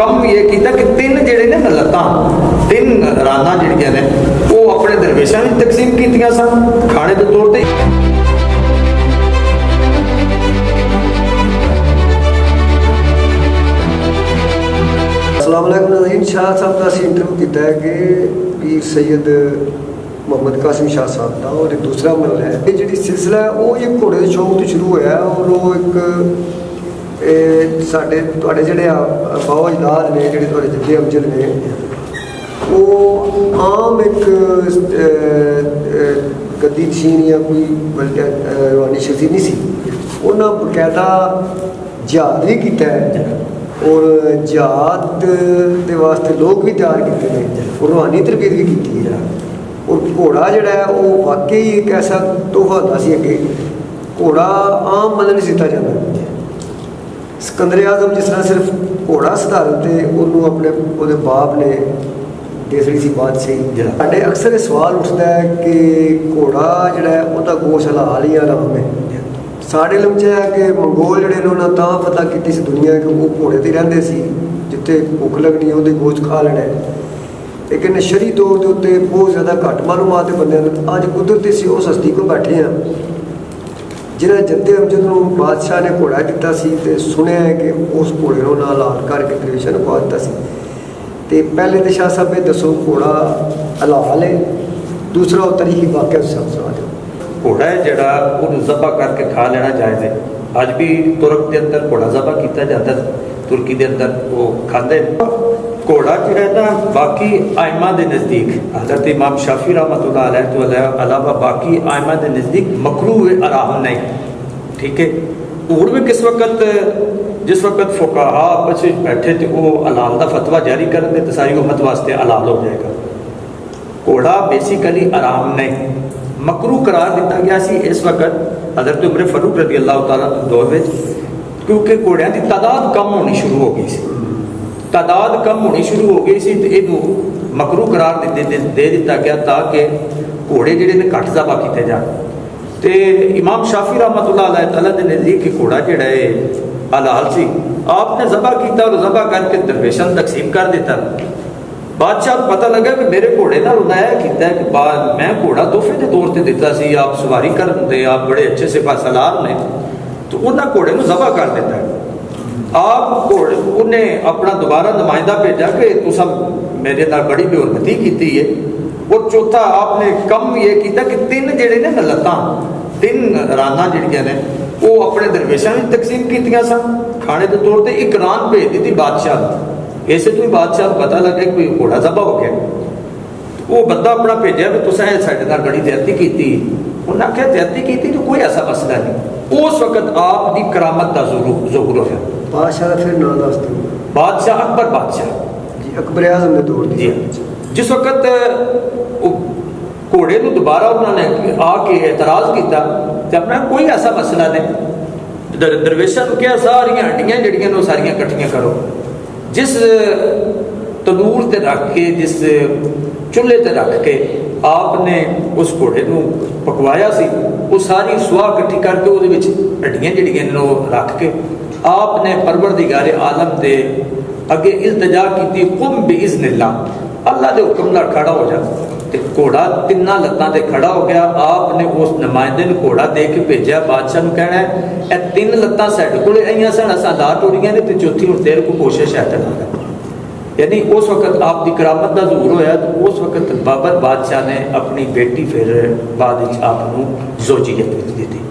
कम ये किया कि तीन जिहड़े ने लत्तां तीन रानां जिहड़ियां ने वो अपने दरवेशां विच तकसीम कीतियां सन खाने के तौर पर। अस्सलाम वालेकुम नज़ीम शाह साहब का असीं इंटरव्यू किया है कि पीर सैयद मोहम्मद कासिम शाह साहब का और एक दूसरा अमल है ये जी सिलसिला है वो एक घोड़े के शौक तो शुरू होया और वो एक साढ़े तुहाडे जिहड़े बाबा अजदाद ने जिहड़े तुहाडे जद्दे अमजद ने वो आम एक गद्दी नशीन या कोई बल्कि रूहानी शख्सियत नहीं सी उन्हें बकायदा जिहाद भी किया है और जिहाद के वास्ते लोग भी तैयार किए हैं और रूहानी तरबियत भी की है और घोड़ा जोड़ा है वो वाकई एक ऐसा तोहफा होता सी अगे घोड़ा आम मतलब नहीं सीता जाता। सिकंदर आजम जिस तरह सिर्फ घोड़ा सधारण तो उन्होंने अपने वो बाप ने देसड़ी सी बादशाही साढ़े अक्सर सवाल उठता है कि घोड़ा जोड़ा है वह गोश हलाल ही आराम है साढ़े लमच है कि मंगोल जोड़े उन्होंने तां पता की दुनिया कि वो घोड़े तो रहते सी जिते भुख लगनी वो गोश्त खा लेना लेकिन शरी तौर के उत्ते बहुत ज़्यादा घट मालूमात बंदे अज कुदरती से उस हस्ती को बैठे हैं जिन्हें जद्दे अमजद को बादशाह ने घोड़ा दिता सी ते सुनिया है कि उस घोड़े को नाल हलाल करके दरवेशां नूं पा दिता सी ते पहले तो शाह साहब ये दसो घोड़ा हलाल है दूसरा वो तरीकी वाकया सब सुना दो। घोड़ा है जड़ा उन्हें ज़बा करके खा लेना जायज़ है। अज भी तुर्क के अंदर घोड़ा ज़बा किया जाता तुर्की के अंदर वो खाते घोड़ा जो ना बाकी आयमा के नज़दीक हज़रत इमाम शाफी रहमतुल्लाह अलैह तो अलावा बाकी आयमा के नज़दीक मकरूह आराम नहीं ठीक है। और भी किस वक्त जिस वक्त फुकाहा आपस में बैठे तो वो हलाल का फतवा जारी करेंगे तो सारी उम्मत वास्ते हलाल हो जाएगा। घोड़ा बेसिकली आराम नहीं मकरू करार दिता गया सी इस वक्त हज़रत उमर फारूक रज़ी अल्लाह तआला दौर में क्योंकि घोड़ियां की तादाद कम होनी शुरू हो गई सी तादाद कम होनी शुरू हो गई सी तो इनू मकरू करार दे दिता गया ताकि घोड़े जिहड़े ने घट ज़बा किए जान। तो इमाम शाफी रहमतुल्लाह अलैह तआला के नज़दीक घोड़ा जिहड़ा है हलाल सी आपने ज़बा किया और ज़बा करके दरवेशां तकसीम कर दिता। बादशाह को पता लगा कि मेरे घोड़े ना उन्हें किया कि मैं घोड़ा तोहफे के तौर पर दिता सी आप सवारी करते आप बड़े अच्छे सिपा सलार ने तो उन्हें घोड़े को ज़बा कर दिता आप घोड़े उन्हें अपना दोबारा नुमाइंदा भेजा कि तुसा मेरे नाल बड़ी बेहरमती की है। और चौथा आपने कम ये किया कि तीन जिहड़े ने लत्तां तीन रानां जिहड़ियां ने वो अपने दरवेशां विच तकसीम कीतियां सन खाने के तौर पर एक रान भेज दी बादशाह इसे तो बादशाह को पता लगे कोई घोड़ा ज़बा हो गया वो बंदा अपना भेजा भी तुसा साडे नाल बड़ी ज्यादती की उन्हें आख्या ज्यादती की तो कोई ऐसा मसला नहीं। उस वक्त आप दी करामत का ज़ुहूर होया। बादशाह फिर नाम दस दो बादशाह अकबर बादशाह जी अकबर आजम के दौर जी जिस वक्त घोड़े को दोबारा उन्होंने आके एतराज़ किया तो अपना कोई ऐसा मसला नहीं दरवेशां नूं कहा सारियां हड्डियां जिहड़ियां सारियां इकट्ठियां करो जिस तंदूर ते रख के जिस चूल्हे ते रख के आपने उस घोड़े को पकवाया सी वो सारी सुआह इकट्ठी करके वो हड्डियां जिहड़ियां रख के आपने परवरदिगारे आलम दे अगे इल्तजा की कुम बिइज़्निल्लाह अल्लाह के हुक्म नाल खड़ा हो जा ते घोड़ा तिन्ना लत्तां ते खड़ा हो गया। आपने उस नुमाइंदे नूं घोड़ा दे के भेजा बादशाह नूं कहना है ए तीन लत्तां साडे कोले आईयां सन असां ला टोड़ियां ने ते चौथी हुण तेरे को कोशिश है चला यानी उस वक्त आप दी करामत का ज़हूर होया तो उस वक्त बाबर बादशाह ने अपनी बेटी फिर बाद आप जोजियत दी थी।